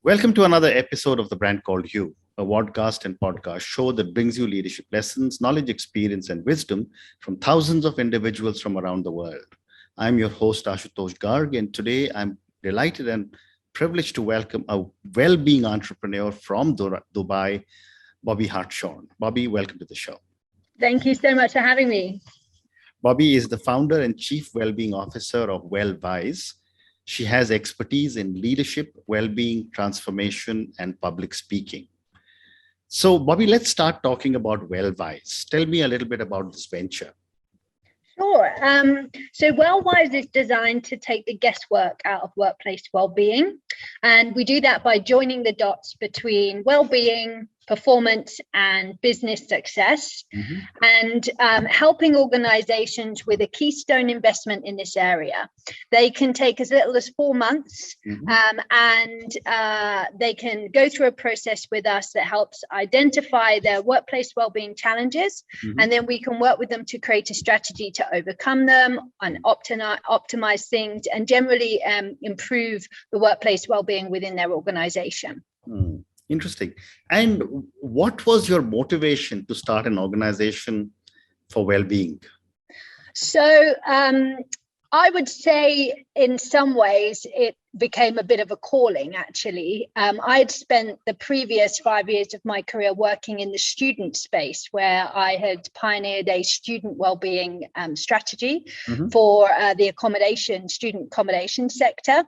Welcome to another episode of The Brand Called You, a podcast and podcast show that brings you leadership lessons, knowledge, experience, and wisdom from thousands of individuals from around the world. I'm your host, Ashutosh Garg, and today I'm delighted and privileged to welcome a well-being entrepreneur from Dubai, Bobbi Hartshorne. Bobbi, welcome to the show. Thank you so much for having me. Bobbi is the founder and chief well-being officer of WellWise. She has expertise in leadership, well-being, transformation, and public speaking. So, Bobbi, let's start talking about WellWise. Tell me a little bit about this venture. Sure. So WellWise is designed to take the guesswork out of workplace well-being. And we do that by joining the dots between well-being, performance, and business success, and helping organizations with a keystone investment in this area. They can take as little as 4 months, and they can go through a process with us that helps identify their workplace well-being challenges, and then we can work with them to create a strategy to overcome them and optimize things and generally improve the workplace well-being within their organization. Interesting. And what was your motivation to start an organization for well-being? So I would say in some ways it became a bit of a calling, actually. I had spent the previous 5 years of my career working in the student space, where I had pioneered a student wellbeing strategy for the student accommodation sector.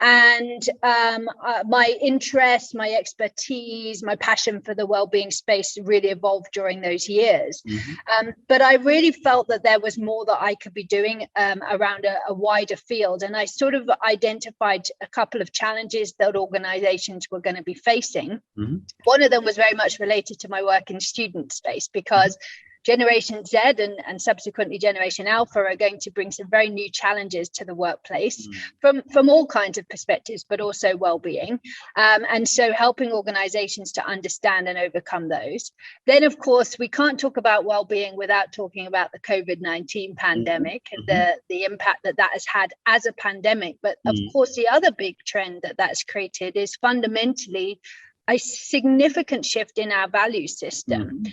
And my interest, my expertise, my passion for the wellbeing space really evolved during those years. But I really felt that there was more that I could be doing around a wider field. And I sort of identified a couple of challenges that organizations were going to be facing. One of them was very much related to my work in student space, because Generation Z and subsequently Generation Alpha are going to bring some very new challenges to the workplace from all kinds of perspectives, but also well-being. And so helping organizations to understand and overcome those. Then, of course, we can't talk about well-being without talking about the COVID-19 pandemic and the impact that has had as a pandemic. But of course, the other big trend that's created is fundamentally a significant shift in our value system.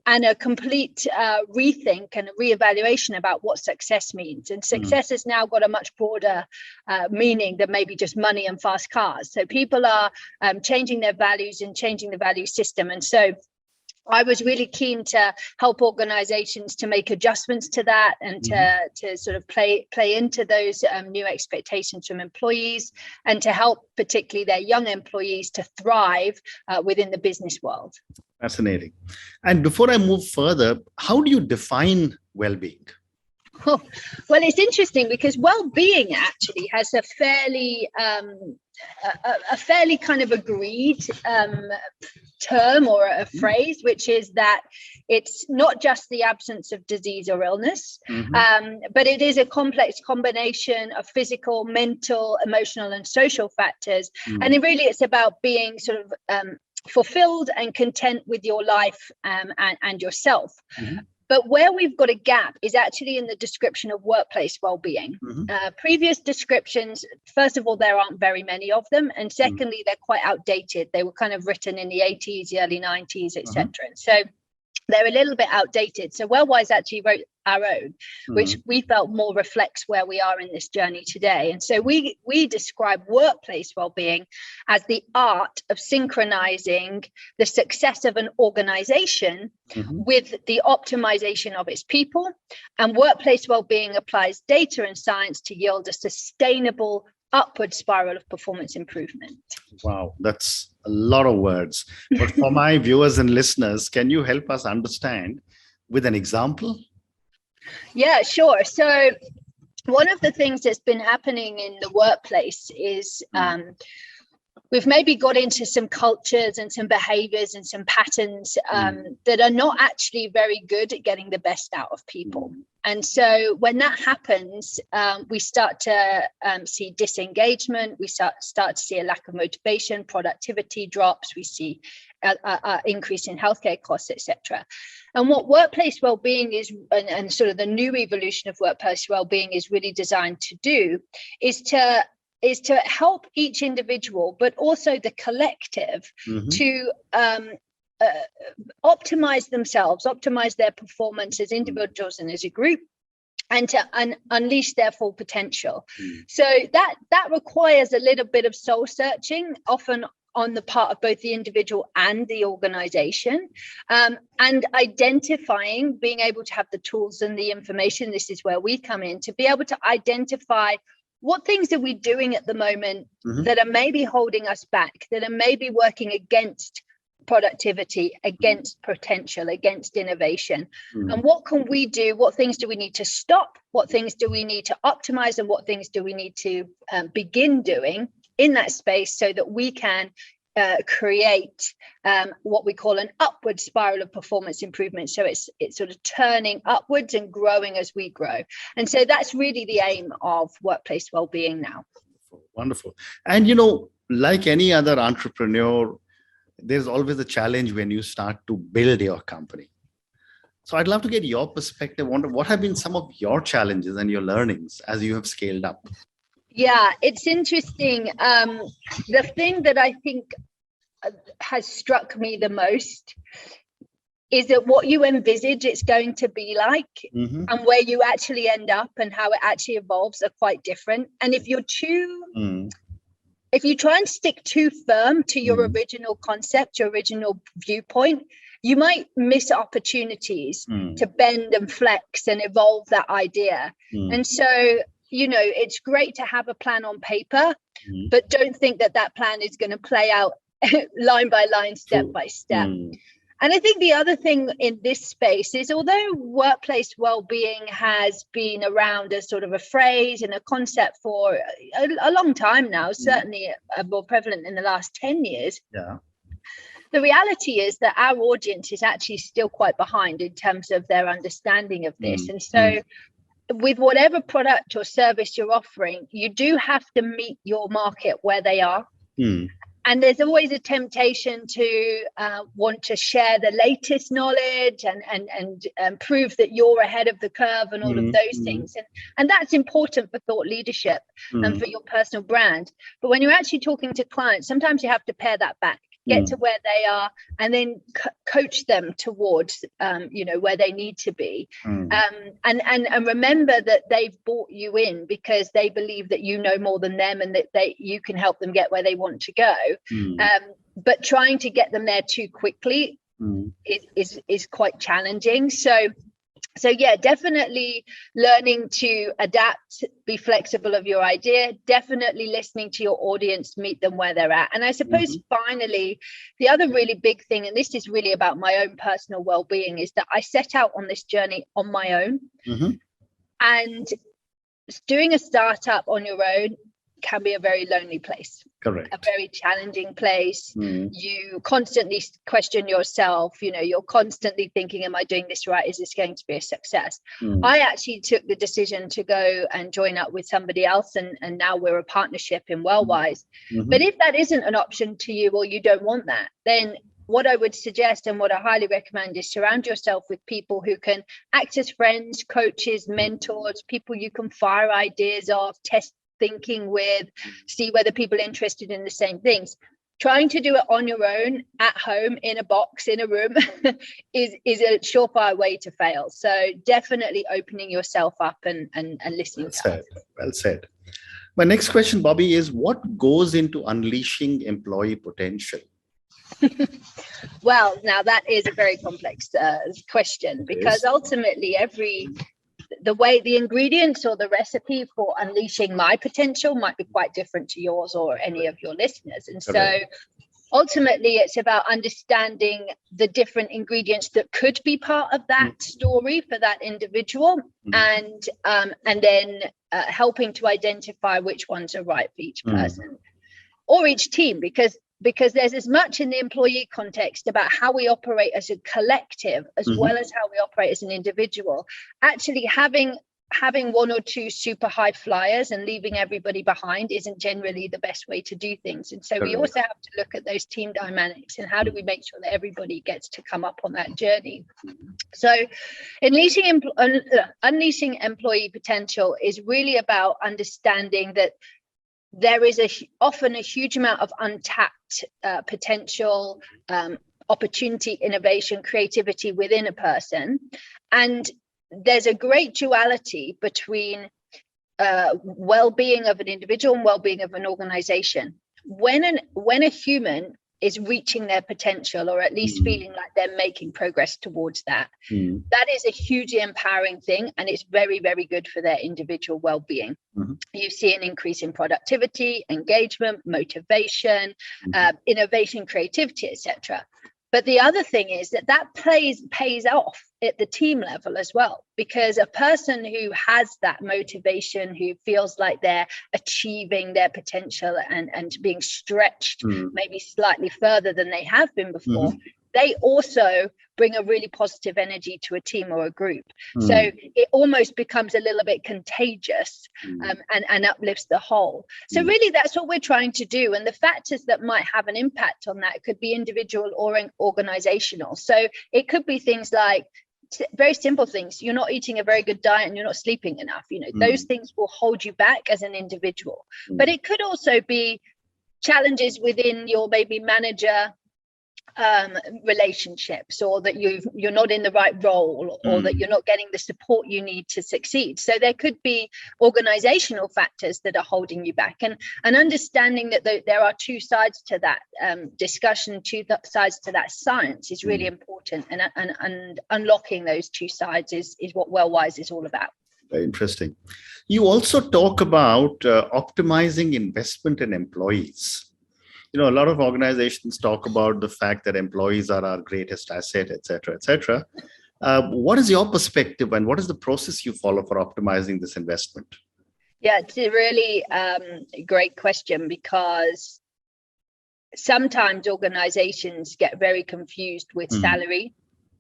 And a complete rethink and a reevaluation about what success means. And success has now got a much broader meaning than maybe just money and fast cars. So people are changing their values and changing the value system. And so I was really keen to help organizations to make adjustments to that and to sort of play into those new expectations from employees, and to help particularly their young employees to thrive within the business world. Fascinating. And before I move further, how do you define well-being? Oh, well, it's interesting because well-being actually has a fairly kind of agreed term or a phrase, which is that it's not just the absence of disease or illness, but it is a complex combination of physical, mental, emotional, and social factors. And it's about being sort of fulfilled and content with your life and yourself. But where we've got a gap is actually in the description of workplace well-being. Previous descriptions, first of all, there aren't very many of them. And secondly, they're quite outdated. They were kind of written in the 80s, the early 90s, etc. And so they're a little bit outdated. So WellWise actually wrote our own, which we felt more reflects where we are in this journey today. And so we describe workplace well-being as the art of synchronizing the success of an organization with the optimization of its people. And workplace well-being applies data and science to yield a sustainable upward spiral of performance improvement. Wow, that's a lot of words. But for my viewers and listeners, can you help us understand with an example? Yeah, sure. So one of the things that's been happening in the workplace is we've maybe got into some cultures and some behaviors and some patterns that are not actually very good at getting the best out of people. And so when that happens, we start to see disengagement, we start to see a lack of motivation, productivity drops, we see increase in healthcare costs, etc. And what workplace well-being is, and sort of the new evolution of workplace well-being is really designed to do, is to is to help each individual, but also the collective, to optimize themselves, optimize their performance as individuals and as a group, and to unleash their full potential. So that requires a little bit of soul searching, often on the part of both the individual and the organization, and identifying, being able to have the tools and the information. This is where we come in, to be able to identify what things are we doing at the moment that are maybe holding us back, that are maybe working against productivity, against potential, against innovation. And what can we do? What things do we need to stop? What things do we need to optimize? And what things do we need to begin doing in that space, so that we can create what we call an upward spiral of performance improvement? So it's sort of turning upwards and growing as we grow. And so that's really the aim of workplace wellbeing now. Wonderful. And, like any other entrepreneur, there's always a challenge when you start to build your company. So I'd love to get your perspective on what have been some of your challenges and your learnings as you have scaled up. Yeah, it's interesting. The thing that I think has struck me the most is that what you envisage it's going to be like, and where you actually end up and how it actually evolves are quite different. And if you try and stick too firm to your original concept, your original viewpoint, you might miss opportunities to bend and flex and evolve that idea. And so, it's great to have a plan on paper, but don't think that plan is going to play out line by line, step by step. And I think the other thing in this space is, although workplace wellbeing has been around as sort of a phrase and a concept for a long time now, certainly more prevalent in the last 10 years, the reality is that our audience is actually still quite behind in terms of their understanding of this. And so with whatever product or service you're offering, you do have to meet your market where they are. And there's always a temptation to want to share the latest knowledge and prove that you're ahead of the curve and all of those things. And that's important for thought leadership and for your personal brand. But when you're actually talking to clients, sometimes you have to pare that back, get to where they are, and then coach them towards, where they need to be. And remember that they've brought you in because they believe that you know more than them and that you can help them get where they want to go. But trying to get them there too quickly is quite challenging. So yeah, definitely learning to adapt, be flexible of your idea, definitely listening to your audience, meet them where they're at. And I suppose finally, the other really big thing, and this is really about my own personal well-being, is that I set out on this journey on my own. And doing a startup on your own can be a very lonely place. Correct. A very challenging place. You constantly question yourself. You're constantly thinking, am I doing this right? Is this going to be a success? I actually took the decision to go and join up with somebody else, and now we're a partnership in WellWise. But if that isn't an option to you, or you don't want that, then what I would suggest and what I highly recommend is surround yourself with people who can act as friends, coaches, mentors, people you can fire ideas off, test thinking with, see whether people are interested in the same things. Trying to do it on your own at home in a box in a room is a surefire way to fail. So definitely opening yourself up and listening. Well said. My next question, Bobbi, is what goes into unleashing employee potential? Well, now that is a very complex question, because ultimately the ingredients or the recipe for unleashing my potential might be quite different to yours or any of your listeners. And so ultimately it's about understanding the different ingredients that could be part of that story for that individual, and then helping to identify which ones are right for each person or each team, because there's as much in the employee context about how we operate as a collective as well as how we operate as an individual. Actually having one or two super high flyers and leaving everybody behind isn't generally the best way to do things. And so we also have to look at those team dynamics and how do we make sure that everybody gets to come up on that journey. So unleashing employee potential is really about understanding that there is often a huge amount of untapped potential, opportunity, innovation, creativity within a person. And there's a great duality between well-being of an individual and well-being of an organization. When a human is reaching their potential, or at least feeling like they're making progress towards that, that is a hugely empowering thing, and it's very, very good for their individual well-being. You see an increase in productivity, engagement, motivation, innovation, creativity, etc. But the other thing is that pays off at the team level as well, because a person who has that motivation, who feels like they're achieving their potential and being stretched maybe slightly further than they have been before, they also bring a really positive energy to a team or a group. So it almost becomes a little bit contagious and uplifts the whole. So really that's what we're trying to do. And the factors that might have an impact on that could be individual or organizational. So it could be things like very simple things. You're not eating a very good diet and you're not sleeping enough. Those things will hold you back as an individual. But it could also be challenges within your maybe manager relationships, or that you're not in the right role, or that you're not getting the support you need to succeed. So there could be organizational factors that are holding you back, and understanding that there are two sides to that discussion, two sides to that science is really important, and unlocking those two sides is what WellWise is all about. Very interesting. You also talk about optimizing investment in employees. A lot of organizations talk about the fact that employees are our greatest asset, et cetera, et cetera. What is your perspective, and what is the process you follow for optimizing this investment? Yeah, it's a really great question, because sometimes organizations get very confused with salary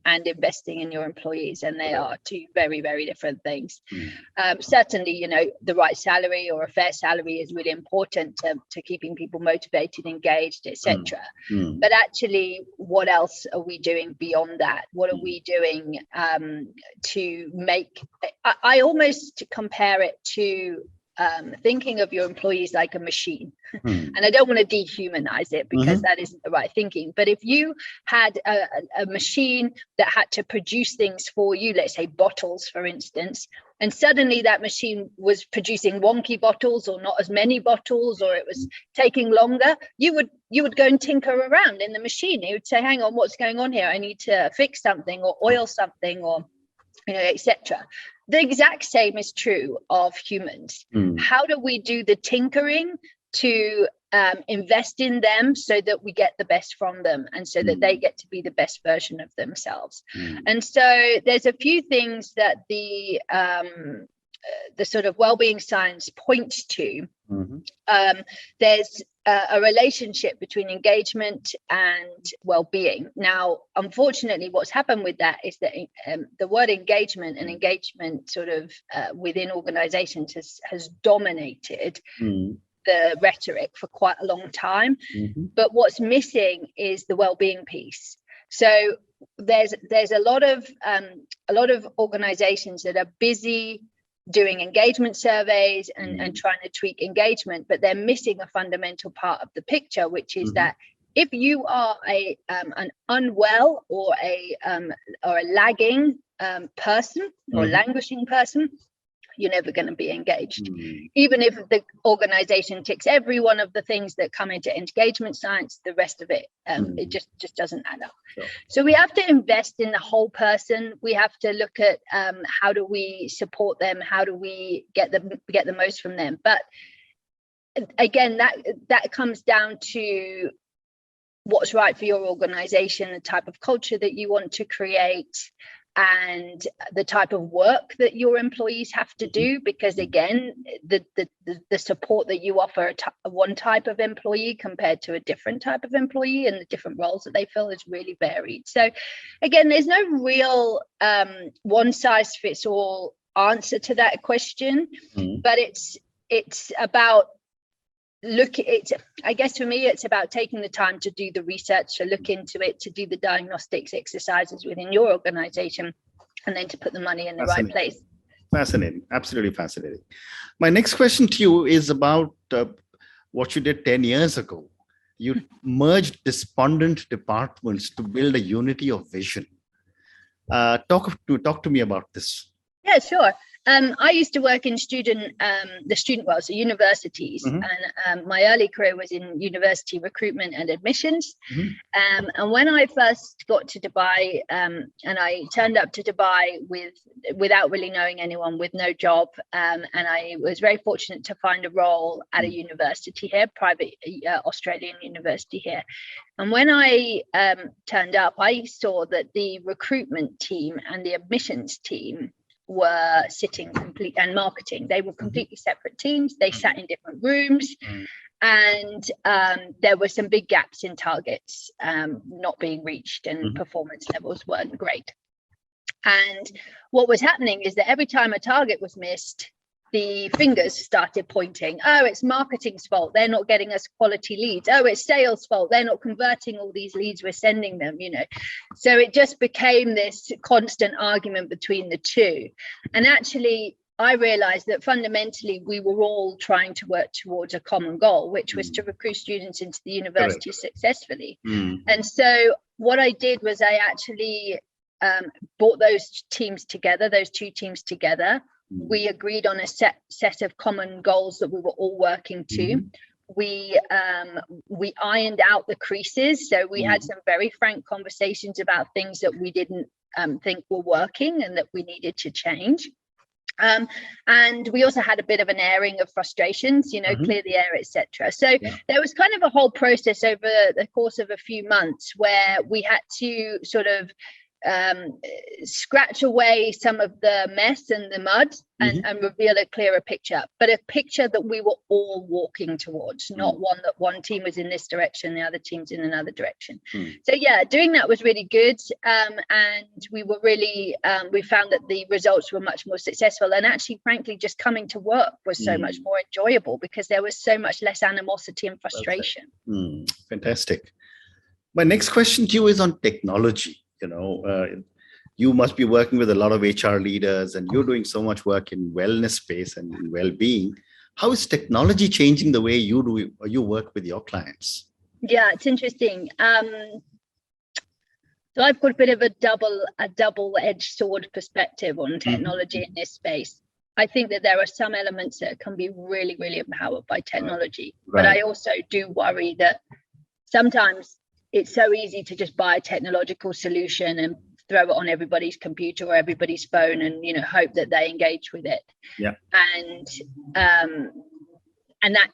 and investing in your employees, and they are two very, very different things. Certainly, the right salary or a fair salary is really important to keeping people motivated, engaged, etc. But actually, what else are we doing beyond that? What are we doing to make? I almost compare it to thinking of your employees like a machine. And I don't want to dehumanize it, because that isn't the right thinking. But if you had a machine that had to produce things for you, let's say bottles, for instance, and suddenly that machine was producing wonky bottles, or not as many bottles, or it was taking longer, you would go and tinker around in the machine. You would say, hang on, what's going on here? I need to fix something, or oil something, or etc. The exact same is true of humans. How do we do the tinkering to invest in them so that we get the best from them, and so that they get to be the best version of themselves? And so there's a few things that the sort of well-being science points to. There's a relationship between engagement and well-being. Now, unfortunately, what's happened with that is that the word engagement and engagement sort of within organizations has dominated the rhetoric for quite a long time. But what's missing is the well-being piece. So there's a lot of organizations that are busy doing engagement surveys and trying to tweak engagement, but they're missing a fundamental part of the picture, which is that if you are an unwell or a lagging person, or languishing person, you're never going to be engaged. Even if the organization ticks every one of the things that come into engagement science, the rest of it, it just doesn't add up. Sure. So we have to invest in the whole person. We have to look at how do we support them? How do we get the most from them? But again, that comes down to what's right for your organization, the type of culture that you want to create, and the type of work that your employees have to do, because again, the support that you offer one type of employee compared to a different type of employee, and the different roles that they fill is really varied. So again, there's no real one size fits all answer to that question, but it's about I guess for me, it's about taking the time to do the research, to look into it, to do the diagnostics exercises within your organization, and then to put the money in the right place. Fascinating. Absolutely fascinating. My next question to you is about what you did 10 years ago. You merged despondent departments to build a unity of vision. Talk to me about this. Yeah, sure. I used to work in the student world, so universities, and my early career was in university recruitment and admissions. And when I first got to Dubai, and I turned up to Dubai without really knowing anyone, with no job, and I was very fortunate to find a role at a university here, private Australian university here. And when I turned up, I saw that the recruitment team and the admissions team were sitting and marketing. They were completely separate teams. They sat in different rooms, and there were some big gaps in targets not being reached, and performance levels weren't great. And what was happening is that every time a target was missed, the fingers started pointing. Oh, it's marketing's fault. They're not getting us quality leads. Oh, it's sales' fault. They're not converting all these leads we're sending them, So it just became this constant argument between the two. And actually, I realized that fundamentally we were all trying to work towards a common goal, which was to recruit students into the university successfully. And so what I did was I actually brought those two teams together. We agreed on a set of common goals that we were all working to. We ironed out the creases. So we had some very frank conversations about things that we didn't think were working and that we needed to change. And we also had a bit of an airing of frustrations, clear the air, etc. So there was kind of a whole process over the course of a few months where we had to sort of scratch away some of the mess and the mud and reveal a clearer picture, but a picture that we were all walking towards, not one that one team was in this direction, the other team's in another direction. So yeah, doing that was really good, and we were really we found that the results were much more successful, and actually frankly just coming to work was so much more enjoyable because there was so much less animosity and frustration. Fantastic. My next question to you is on technology. You must be working with a lot of HR leaders, and you're doing so much work in wellness space and in well-being. How is technology changing the way you work with your clients? Yeah, it's interesting. So I've got a bit of a double-edged sword perspective on technology in this space. I think that there are some elements that can be really, really empowered by technology, but I also do worry that sometimes it's so easy to just buy a technological solution and throw it on everybody's computer or everybody's phone and hope that they engage with it. And that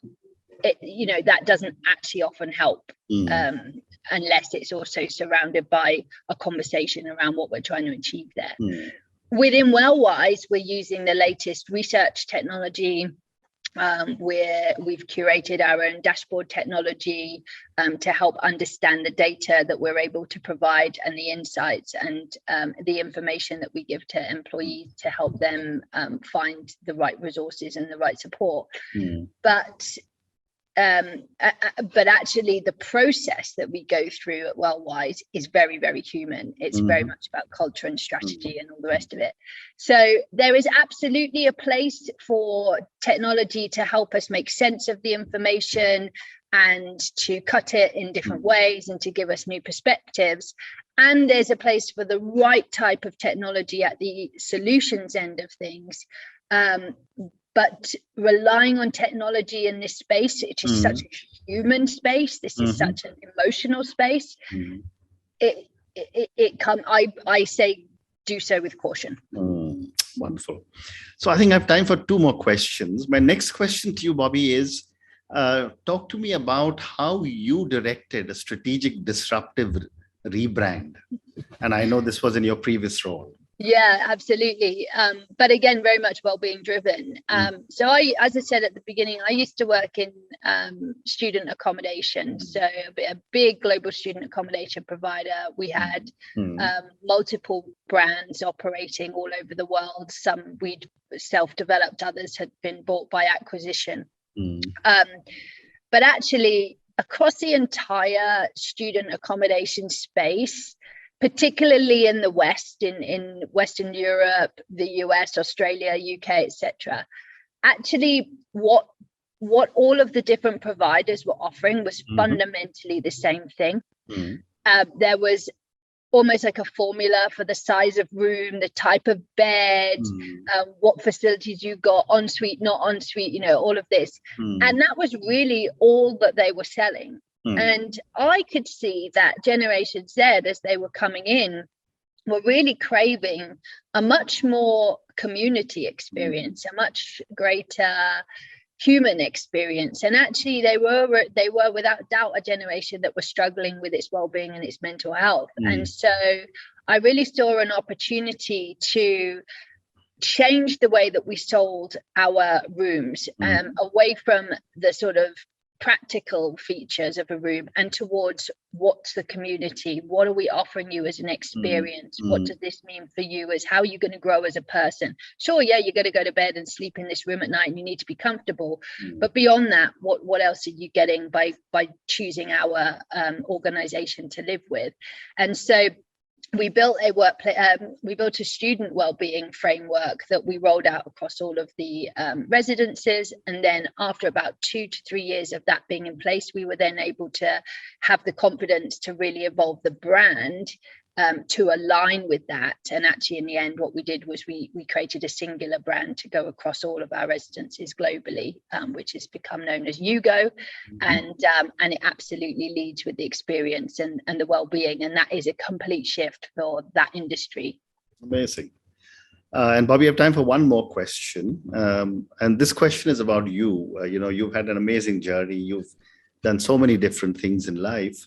that doesn't actually often help unless it's also surrounded by a conversation around what we're trying to achieve there. Within WellWise, we're using the latest research technology. We've curated our own dashboard technology to help understand the data that we're able to provide and the insights and the information that we give to employees to help them find the right resources and the right support. But actually the process that we go through at WellWise is very, very human. It's very much about culture and strategy and all the rest of it. So there is absolutely a place for technology to help us make sense of the information and to cut it in different ways and to give us new perspectives. And there's a place for the right type of technology at the solutions end of things. But relying on technology in this space, it is such a human space. This is such an emotional space. I say do so with caution. Wonderful. So I think I have time for two more questions. My next question to you, Bobbi, is talk to me about how you directed a strategic disruptive rebrand. And I know this was in your previous role. Yeah, absolutely. But again, very much well-being driven. So as I said at the beginning, I used to work in student accommodation. So a big global student accommodation provider. We had multiple brands operating all over the world. Some we'd self-developed, others had been bought by acquisition. But actually, across the entire student accommodation space, particularly in the West, in Western Europe, the US, Australia, UK, etc. Actually, what what all of the different providers were offering was fundamentally the same thing. There was almost like a formula for the size of room, the type of bed, what facilities you got, ensuite, not ensuite, all of this. And that was really all that they were selling. And I could see that Generation Z, as they were coming in, were really craving a much more community experience, a much greater human experience. And actually they were without doubt a generation that was struggling with its well-being and its mental health. And so I really saw an opportunity to change the way that we sold our rooms, away from the sort of practical features of a room and towards what's the community, what are we offering you as an experience, what does this mean for you, as how are you going to grow as a person. Sure, yeah, you're going to go to bed and sleep in this room at night and you need to be comfortable, but beyond that, what else are you getting by choosing our organization to live with. And so we built a student wellbeing framework that we rolled out across all of the residences. And then after about 2 to 3 years of that being in place, we were then able to have the confidence to really evolve the brand to align with that. And actually, in the end, what we did was we created a singular brand to go across all of our residences globally, which has become known as YouGo. And it absolutely leads with the experience and the well-being. And that is a complete shift for that industry. Amazing. And Bobbi, I have time for one more question. And this question is about you. You've had an amazing journey. You've done so many different things in life.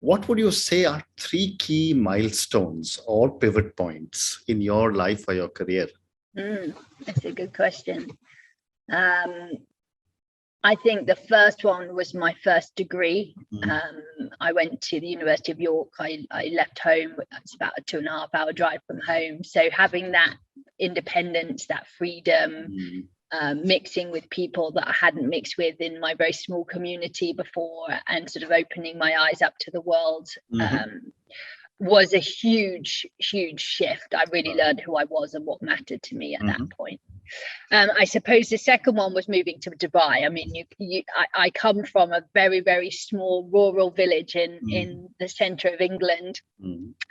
What would you say are 3 key milestones or pivot points in your life or your career? That's a good question. I think the first one was my first degree. I went to the University of York. I left home. It's about a 2.5 hour drive from home. So having that independence, that freedom, mixing with people that I hadn't mixed with in my very small community before, and sort of opening my eyes up to the world was a huge shift. I really learned who I was and what mattered to me at that point. I suppose the second one was moving to Dubai. I mean, I come from a very, very small rural village in the center of England.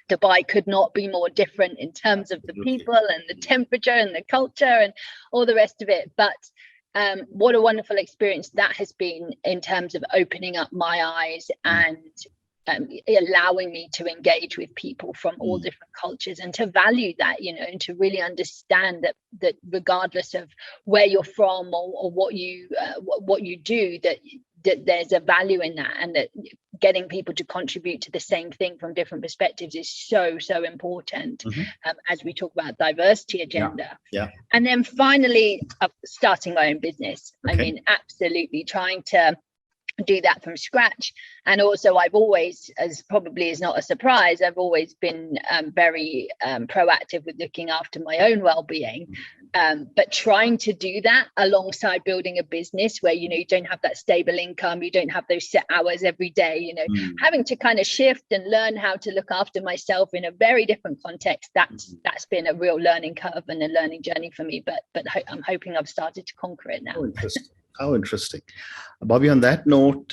Dubai could not be more different in terms of the people and the temperature and the culture and all the rest of it. But what a wonderful experience that has been in terms of opening up my eyes and allowing me to engage with people from all different cultures and to value that, and to really understand that regardless of where you're from or what you do, that there's a value in that, and that getting people to contribute to the same thing from different perspectives is so important as we talk about diversity agenda. And then finally, starting my own business. I mean, absolutely trying to do that from scratch. And also I've always, as probably is not a surprise, I've always been very proactive with looking after my own well-being, but trying to do that alongside building a business where you don't have that stable income, you don't have those set hours every day, having to kind of shift and learn how to look after myself in a very different context. That's been a real learning curve and a learning journey for me, but I'm hoping I've started to conquer it now. Oh, interesting. How interesting. Bobbi, on that note,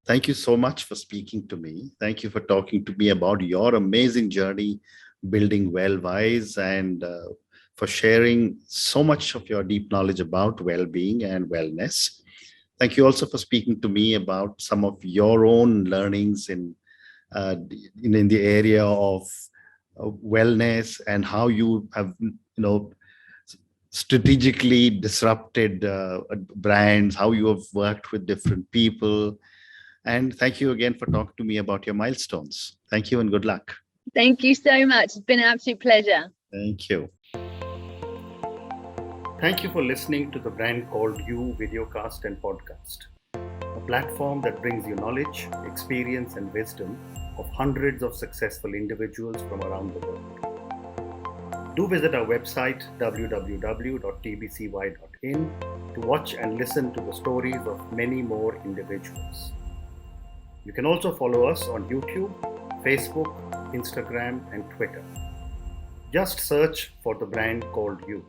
thank you so much for speaking to me. Thank you for talking to me about your amazing journey building WellWise, and for sharing so much of your deep knowledge about well-being and wellness. Thank you also for speaking to me about some of your own learnings in the area of wellness, and how you have, strategically disrupted brands, how you have worked with different people. And thank you again for talking to me about your milestones. Thank you and good luck. Thank you so much. It's been an absolute pleasure. Thank you. Thank you for listening to the Brand Called You videocast and podcast, a platform that brings you knowledge, experience, and wisdom of hundreds of successful individuals from around the world. Do visit our website www.tbcy.in to watch and listen to the stories of many more individuals. You can also follow us on YouTube, Facebook, Instagram, and Twitter. Just search for the Brand Called You.